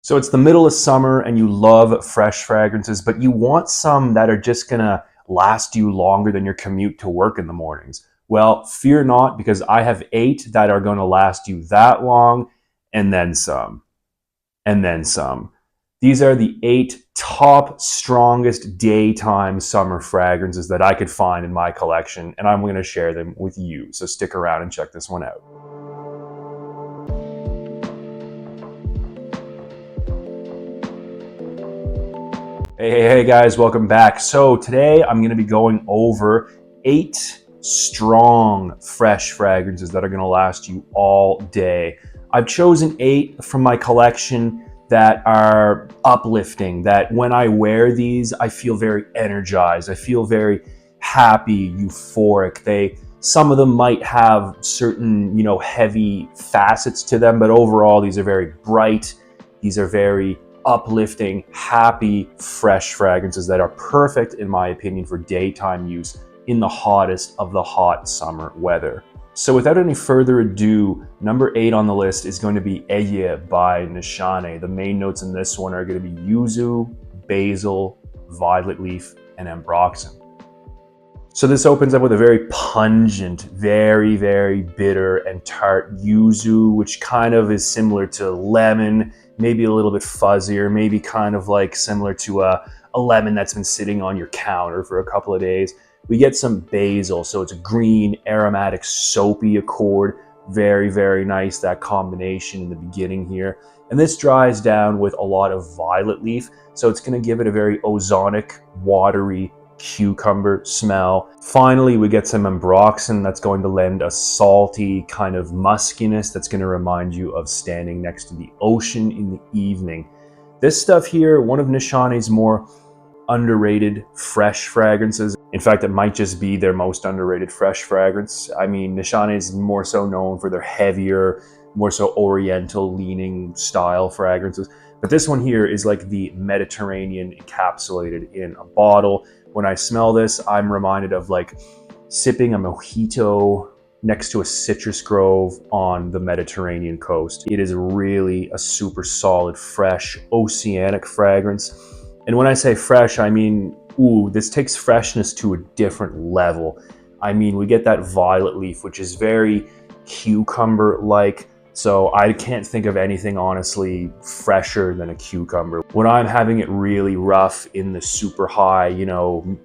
So it's the middle of summer and you love fresh fragrances, but you want some that are just gonna last you longer than your commute to work in the mornings. Well, fear not, because I have 8 that are gonna last you that long, and then some, and then some. These are the 8 top, strongest daytime summer fragrances that I could find in my collection, and I'm gonna share them with you. So stick around and check this one out. Hey guys, welcome back. So today I'm going to be going over 8 strong fresh fragrances that are going to last you all day. I've chosen 8 from my collection that are uplifting, that when I wear these, I feel very energized. I feel very happy, euphoric. Some of them might have certain, heavy facets to them, but overall these are very bright. These are very uplifting, happy, fresh fragrances that are perfect, in my opinion, for daytime use in the hottest of the hot summer weather. So without any further ado, number 8 on the list is going to be Eye by Nishane. The main notes in this one are going to be yuzu, basil, violet leaf, and ambroxan. So this opens up with a very pungent, very, very bitter and tart yuzu, which kind of is similar to lemon, maybe a little bit fuzzier, maybe kind of like similar to a lemon that's been sitting on your counter for a couple of days. We get some basil, so it's a green, aromatic, soapy accord. Very, very nice, that combination in the beginning here. And this dries down with a lot of violet leaf, so it's going to give it a very ozonic, watery, cucumber smell. Finally, we get some ambroxan that's going to lend a salty kind of muskiness that's going to remind you of standing next to the ocean in the evening. This stuff here, one of Nishane's more underrated fresh fragrances. In fact, it might just be their most underrated fresh fragrance. I mean, Nishane is more so known for their heavier, more so oriental leaning style fragrances. But this one here is like the Mediterranean encapsulated in a bottle. When I smell this, I'm reminded of like sipping a mojito next to a citrus grove on the Mediterranean coast. It is really a super solid, fresh, oceanic fragrance. And when I say fresh, I mean, this takes freshness to a different level. I mean, we get that violet leaf, which is very cucumber-like. So I can't think of anything, honestly, fresher than a cucumber. When I'm having it really rough in the super high,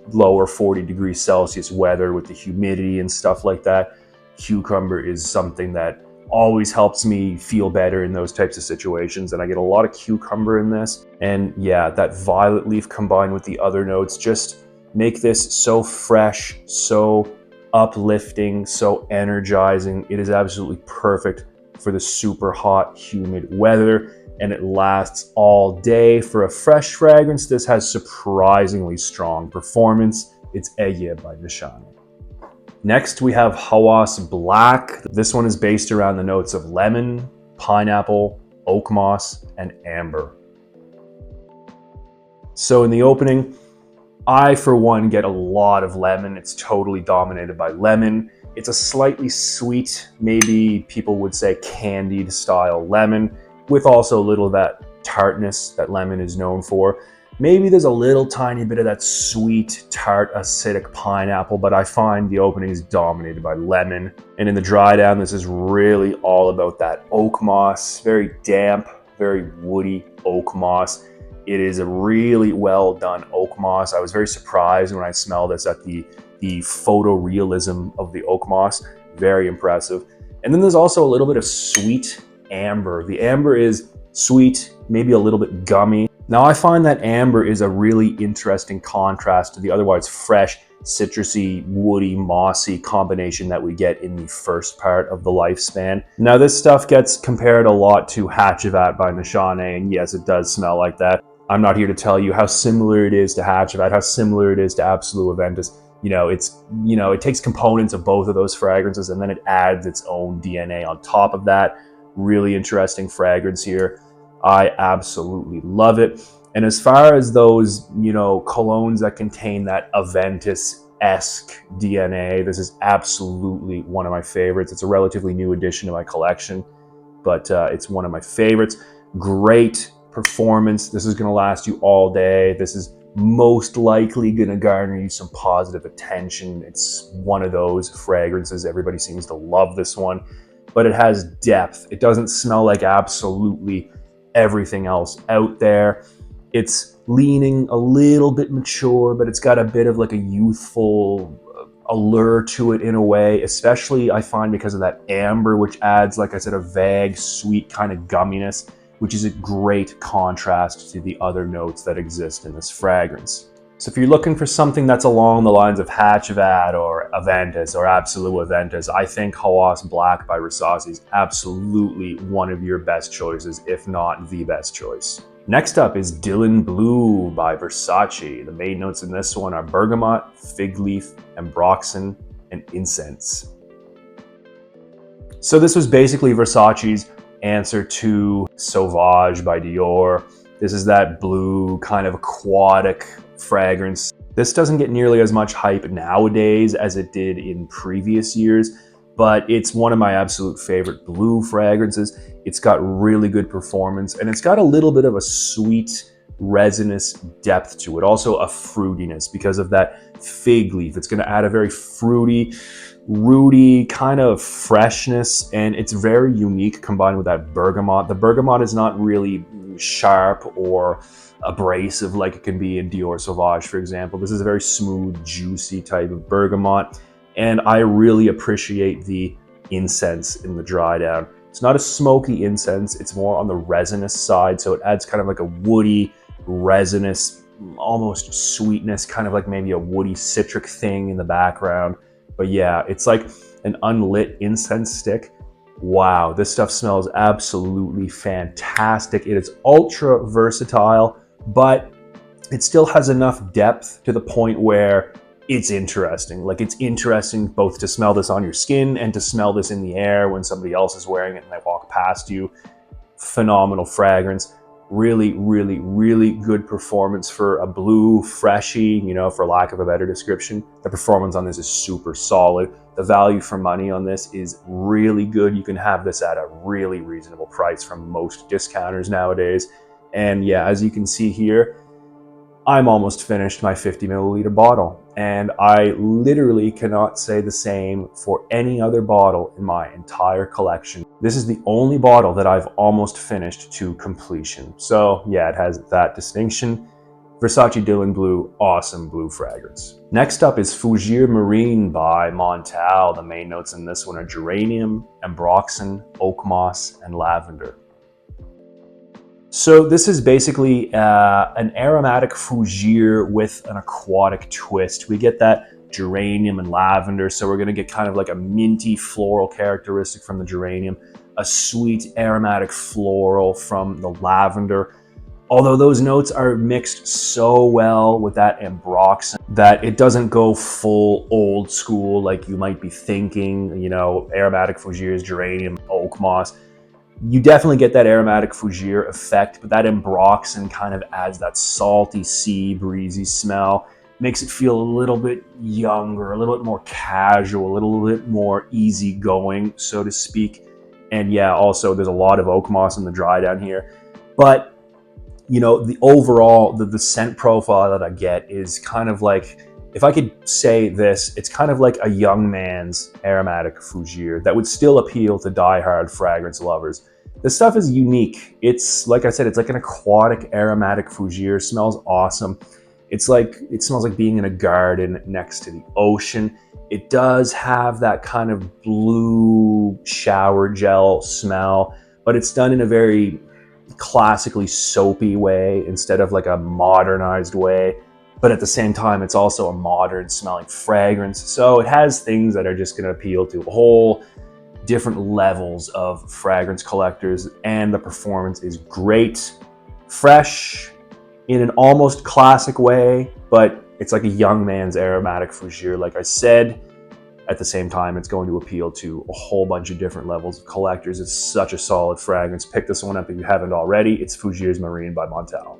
lower 40 degrees Celsius weather with the humidity and stuff like that, cucumber is something that always helps me feel better in those types of situations. And I get a lot of cucumber in this. And yeah, that violet leaf combined with the other notes just make this so fresh, so uplifting, so energizing. It is absolutely perfect for the super hot, humid weather, and it lasts all day. For a fresh fragrance, this has surprisingly strong performance. It's Eye by Nishane. Next, we have Hawas Black. This one is based around the notes of lemon, pineapple, oak moss, and amber. So in the opening, I, for one, get a lot of lemon. It's totally dominated by lemon. It's a slightly sweet, maybe people would say candied style lemon, with also a little of that tartness that lemon is known for. Maybe there's a little tiny bit of that sweet, tart, acidic pineapple, but I find the opening is dominated by lemon. And in the dry down, this is really all about that oak moss, very damp, very woody oak moss. It is a really well done oak moss. I was very surprised when I smelled this at the photorealism of the oak moss. Very impressive. And then there's also a little bit of sweet amber. The amber is sweet, maybe a little bit gummy. Now I find that amber is a really interesting contrast to the otherwise fresh, citrusy, woody, mossy combination that we get in the first part of the lifespan. Now this stuff gets compared a lot to Hatchavat by Nishane, and yes, it does smell like that. I'm not here to tell you how similar it is to Hatchavat, how similar it is to Absolute Aventus. It takes components of both of those fragrances and then it adds its own DNA on top of that. Really interesting fragrance here. I absolutely love it. And as far as those, colognes that contain that Aventus-esque DNA, this is absolutely one of my favorites. It's a relatively new addition to my collection, but it's one of my favorites. Great performance. This is going to last you all day. This is most likely going to garner you some positive attention. It's one of those fragrances. Everybody seems to love this one, but it has depth. It doesn't smell like absolutely everything else out there. It's leaning a little bit mature, but it's got a bit of like a youthful allure to it in a way, especially I find because of that amber, which adds, like I said, a vague, sweet kind of gumminess, which is a great contrast to the other notes that exist in this fragrance. So if you're looking for something that's along the lines of Hatchavad or Aventus or Absolute Aventus, I think Hawas Black by Versace is absolutely one of your best choices, if not the best choice. Next up is Dylan Blue by Versace. The main notes in this one are bergamot, fig leaf, ambroxan, and incense. So this was basically Versace's answer to Sauvage by Dior. This is that blue kind of aquatic fragrance. This doesn't get nearly as much hype nowadays as it did in previous years, but it's one of my absolute favorite blue fragrances. It's got really good performance, and it's got a little bit of a sweet, resinous depth to it. Also a fruitiness because of that fig leaf. It's going to add a very fruity, rooty kind of freshness, and it's very unique combined with that bergamot. The bergamot is not really sharp or abrasive like it can be in Dior Sauvage, for example. This is a very smooth, juicy type of bergamot, and I really appreciate the incense in the dry down. It's not a smoky incense, it's more on the resinous side, so it adds kind of like a woody, resinous, almost sweetness, kind of like maybe a woody citric thing in the background. But yeah, it's like an unlit incense stick. Wow, this stuff smells absolutely fantastic. It is ultra versatile, but it still has enough depth to the point where it's interesting. Like, it's interesting both to smell this on your skin and to smell this in the air when somebody else is wearing it and they walk past you. Phenomenal fragrance. Really, really, really good performance for a blue freshie, you know, for lack of a better description. The performance on this is super solid. The value for money on this is really good. You can have this at a really reasonable price from most discounters nowadays. And yeah, as you can see here, I'm almost finished my 50 milliliter bottle, and I literally cannot say the same for any other bottle in my entire collection. This is the only bottle that I've almost finished to completion. So yeah, it has that distinction. Versace Dylan Blue, awesome blue fragrance. Next up is Fougere Marine by Montal. The main notes in this one are geranium, ambroxan, oak moss, and lavender. So this is basically an aromatic fougere with an aquatic twist. We get that geranium and lavender, so we're going to get kind of like a minty floral characteristic from the geranium, a sweet aromatic floral from the lavender. Although those notes are mixed so well with that ambroxan that it doesn't go full old school like you might be thinking, you know, aromatic fougeres, geranium, oak moss. You definitely get that aromatic fougere effect, but that ambroxan kind of adds that salty, sea breezy smell. Makes it feel a little bit younger, a little bit more casual, a little bit more easygoing, so to speak. And yeah, also there's a lot of oak moss in the dry down here. But, you know, the overall, the scent profile that I get is kind of like, if I could say this, it's kind of like a young man's aromatic fougere that would still appeal to diehard fragrance lovers. This stuff is unique. It's, like I said, it's like an aquatic aromatic fougere. It smells awesome. It's like, it smells like being in a garden next to the ocean. It does have that kind of blue shower gel smell, but it's done in a very classically soapy way instead of like a modernized way. But at the same time, it's also a modern smelling fragrance. So it has things that are just going to appeal to a whole different levels of fragrance collectors, and the performance is great. Fresh in an almost classic way, but it's like a young man's aromatic fougere, like I said. At the same time, it's going to appeal to a whole bunch of different levels of collectors. It's such a solid fragrance. Pick this one up if you haven't already. It's Fougere Marine by Montal.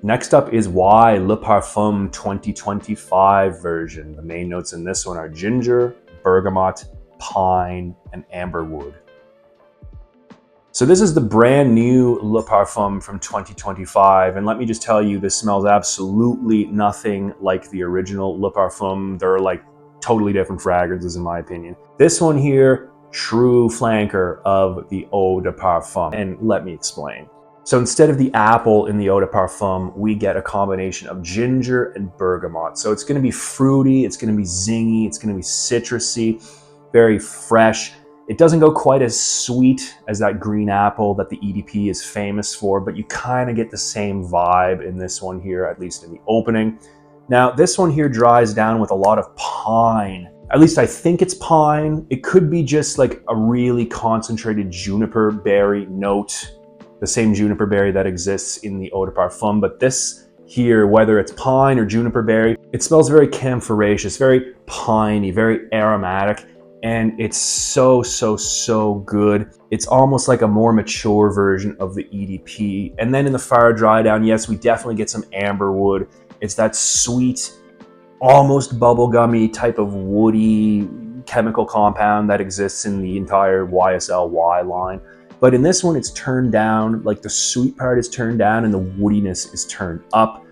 Next up is Y Le Parfum 2025 version. The main notes in this one are ginger, bergamot, pine, and amberwood. So this is the brand new Le Parfum from 2025, and let me just tell you, this smells absolutely nothing like the original Le Parfum. They're like totally different fragrances in my opinion. This one here, true flanker of the Eau de Parfum, and let me explain. So instead of the apple in the Eau de Parfum, we get a combination of ginger and bergamot. So it's going to be fruity, it's going to be zingy, it's going to be citrusy, very fresh. It doesn't go quite as sweet as that green apple that the EDP is famous for, but you kind of get the same vibe in this one here, at least in the opening. Now, this one here dries down with a lot of pine. At least I think it's pine. It could be just like a really concentrated juniper berry note, the same juniper berry that exists in the Eau de Parfum, but this here, whether it's pine or juniper berry, it smells very camphoraceous, very piney, very aromatic. And it's so good. It's almost like a more mature version of the EDP. And then in the fire dry down, yes, we definitely get some amberwood. It's that sweet, almost bubblegummy type of woody chemical compound that exists in the entire YSL Y line. But in this one, it's turned down, like the sweet part is turned down and the woodiness is turned up.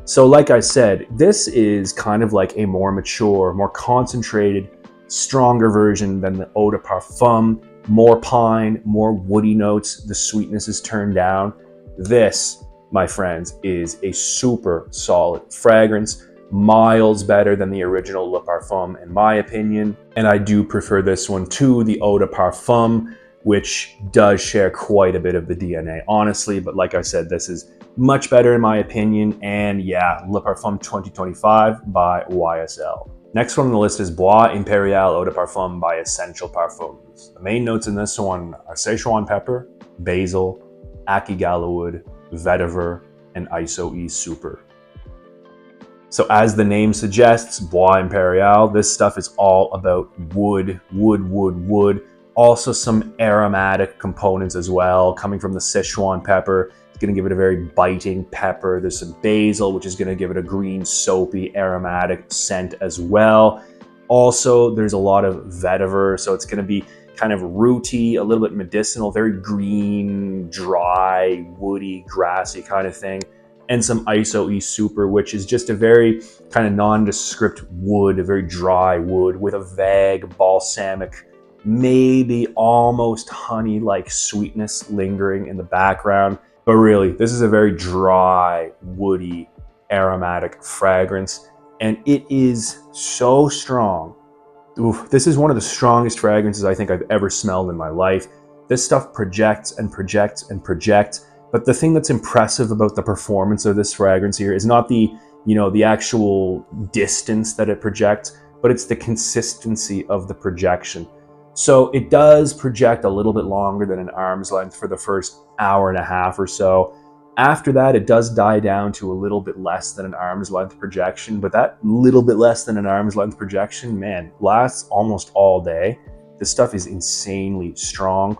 So like I said, this is kind of like a more mature, more concentrated, stronger version than the Eau de Parfum. More pine, more woody notes, the sweetness is turned down. This, my friends, is a super solid fragrance, miles better than the original Le Parfum in my opinion, and I do prefer this one to the Eau de Parfum, which does share quite a bit of the DNA, honestly, but like I said, this is much better in my opinion, and yeah, Le Parfum 2025 by YSL. Next one on the list is Bois Impérial Eau de Parfum by Essential Parfums. The main notes in this one are Szechuan pepper, basil, ackee gallowwood, vetiver, and iso-e super. So as the name suggests, Bois Impérial, this stuff is all about wood. Also some aromatic components as well, coming from the Szechuan pepper. It's going to give it a very biting pepper. There's some basil, which is going to give it a green, soapy, aromatic scent as well. Also, there's a lot of vetiver, so it's going to be kind of rooty, a little bit medicinal, very green, dry, woody, grassy kind of thing. And some iso-e super, which is just a very kind of nondescript wood, a very dry wood with a vague balsamic, maybe almost honey-like sweetness lingering in the background. But really, this is a very dry, woody, aromatic fragrance, and it is so strong. Oof, this is one of the strongest fragrances I think I've ever smelled in my life. This stuff projects and projects and projects, but the thing that's impressive about the performance of this fragrance here is not the, the actual distance that it projects, but it's the consistency of the projection. So it does project a little bit longer than an arm's length for the first hour and a half or so. After that, it does die down to a little bit less than an arm's length projection, but that little bit less than an arm's length projection, man, lasts almost all day. This stuff is insanely strong.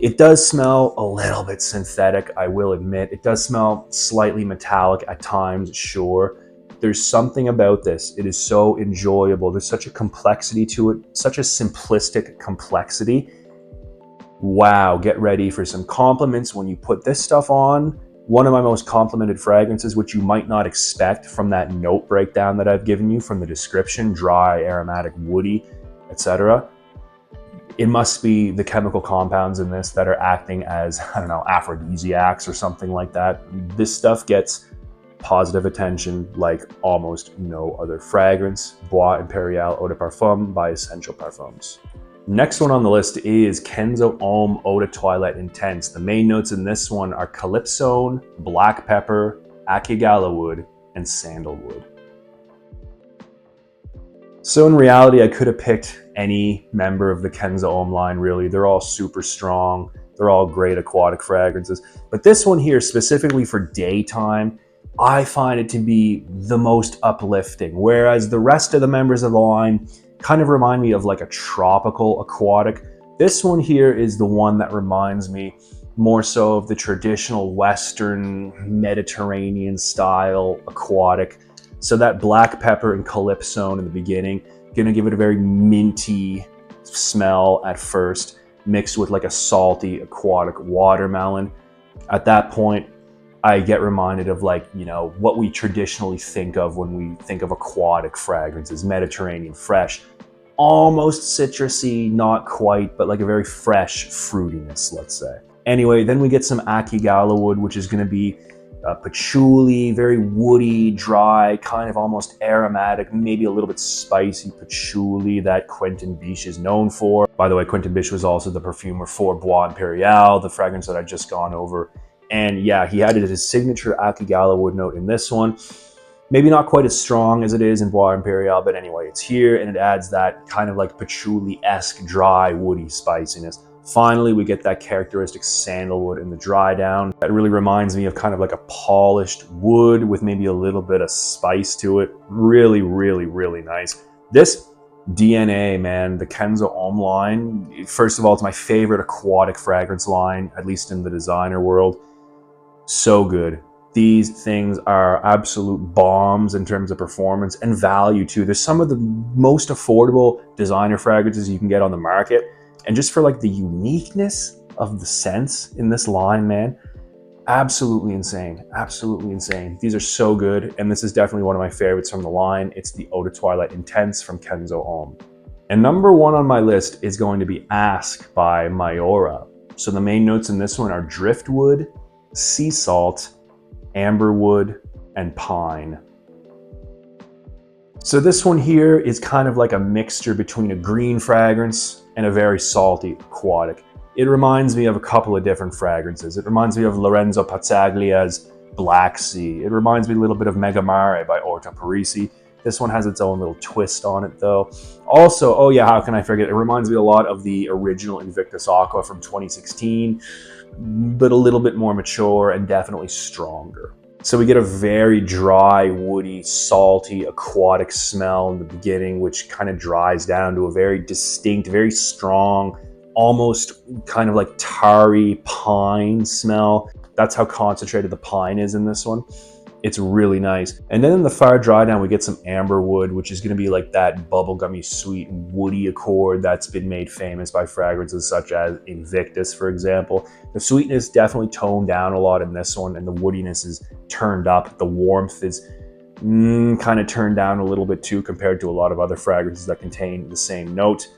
It does smell a little bit synthetic, I will admit. It does smell slightly metallic at times, sure. There's something about this. It is so enjoyable. There's such a complexity to it, such a simplistic complexity. Wow, get ready for some compliments when you put this stuff on. One of my most complimented fragrances, which you might not expect from that note breakdown that I've given you from the description, dry, aromatic, woody, etc. It must be the chemical compounds in this that are acting as, I don't know, aphrodisiacs or something like that. This stuff gets positive attention like almost no other fragrance. Bois Impérial Eau de Parfum by Essential Parfums. Next one on the list is Kenzo Homme Eau de Toilette Intense. The main notes in this one are calypsone, black pepper, ackee gallowwood, and sandalwood. So in reality, I could have picked any member of the Kenzo Homme line, really. They're all super strong. They're all great aquatic fragrances. But this one here, specifically for daytime, I find it to be the most uplifting, whereas the rest of the members of the line kind of remind me of like a tropical aquatic. This one here is the one that reminds me more so of the traditional Western Mediterranean style aquatic. So that black pepper and calypsone in the beginning, gonna give it a very minty smell at first. mixed with like a salty aquatic watermelon. At that point, I get reminded of like, you know, what we traditionally think of when we think of aquatic fragrances, Mediterranean, fresh, almost citrusy, not quite, but like a very fresh fruitiness, let's say. Anyway, then we get some Akigala wood, which is going to be patchouli, very woody, dry, kind of almost aromatic, maybe a little bit spicy patchouli that Quentin Biche is known for. By the way, Quentin Biche was also the perfumer for Bois Imperial, the fragrance that I've just gone over. And yeah, he added his signature Akigala wood note in this one. Maybe not quite as strong as it is in Bois Imperial, but anyway, it's here and it adds that kind of like patchouli-esque, dry, woody spiciness. Finally, we get that characteristic sandalwood in the dry down. That really reminds me of kind of like a polished wood with maybe a little bit of spice to it. Really, really, really nice. This DNA, man, the Kenzo Homme line, first of all, it's my favorite aquatic fragrance line, at least in the designer world. So good. These things are absolute bombs in terms of performance and value too. There's some of the most affordable designer fragrances you can get on the market. And just for like the uniqueness of the scents in this line, man, absolutely insane. Absolutely insane. These are so good. And this is definitely one of my favorites from the line. It's the Eau de Toilette Intense from Kenzo Homme. And number one on my list is going to be Ask by Mayora. So the main notes in this one are driftwood, sea salt, amberwood, and pine. So this one here is kind of like a mixture between a green fragrance and a very salty aquatic. It reminds me of a couple of different fragrances. It reminds me of Lorenzo Pazzaglia's Black Sea. It reminds me a little bit of Megamare by Orta Parisi. This one has its own little twist on it though. Also, oh yeah, how can I forget? It reminds me a lot of the original Invictus Aqua from 2016, but a little bit more mature and definitely stronger. So we get a very dry, woody, salty, aquatic smell in the beginning, which kind of dries down to a very distinct, very strong, almost kind of like tarry pine smell. That's how concentrated the pine is in this one. It's really nice. And then in the far dry down, we get some amber wood, which is gonna be like that bubblegummy sweet woody accord that's been made famous by fragrances such as Invictus, for example. The sweetness definitely toned down a lot in this one, and the woodiness is turned up. The warmth is kind of turned down a little bit too compared to a lot of other fragrances that contain the same note.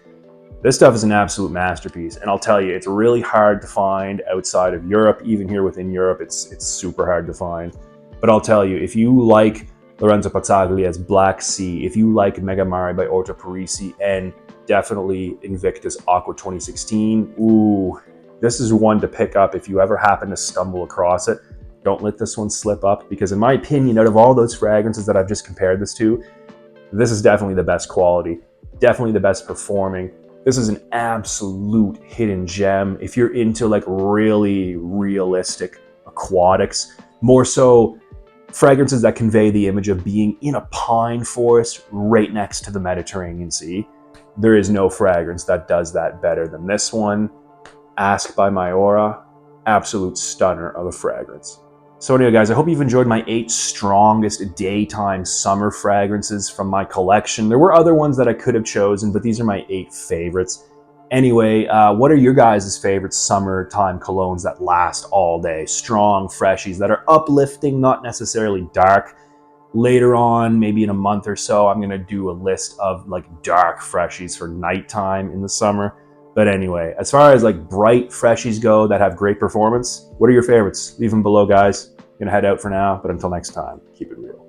This stuff is an absolute masterpiece, and I'll tell you, it's really hard to find outside of Europe. Even here within Europe, it's super hard to find. But I'll tell you, if you like Lorenzo Pazzaglia's Black Sea, if you like Megamare by Orta Parisi, and definitely Invictus Aqua 2016, ooh, this is one to pick up if you ever happen to stumble across it. Don't let this one slip up, because in my opinion, out of all those fragrances that I've just compared this to, this is definitely the best quality, definitely the best performing. This is an absolute hidden gem. If you're into like really realistic aquatics, more so fragrances that convey the image of being in a pine forest right next to the Mediterranean Sea, there is no fragrance that does that better than this one. Ask by Mayora, absolute stunner of a fragrance. So anyway, guys, I hope you've enjoyed my 8 strongest daytime summer fragrances from my collection. There were other ones that I could have chosen, but these are my 8 favorites. Anyway, what are your guys' favorite summertime colognes that last all day? Strong freshies that are uplifting, not necessarily dark. Later on, maybe in a month or so, I'm gonna do a list of like dark freshies for nighttime in the summer. But anyway, as far as like bright freshies go that have great performance, what are your favorites? Leave them below, guys. I'm gonna head out for now, but until next time, keep it real.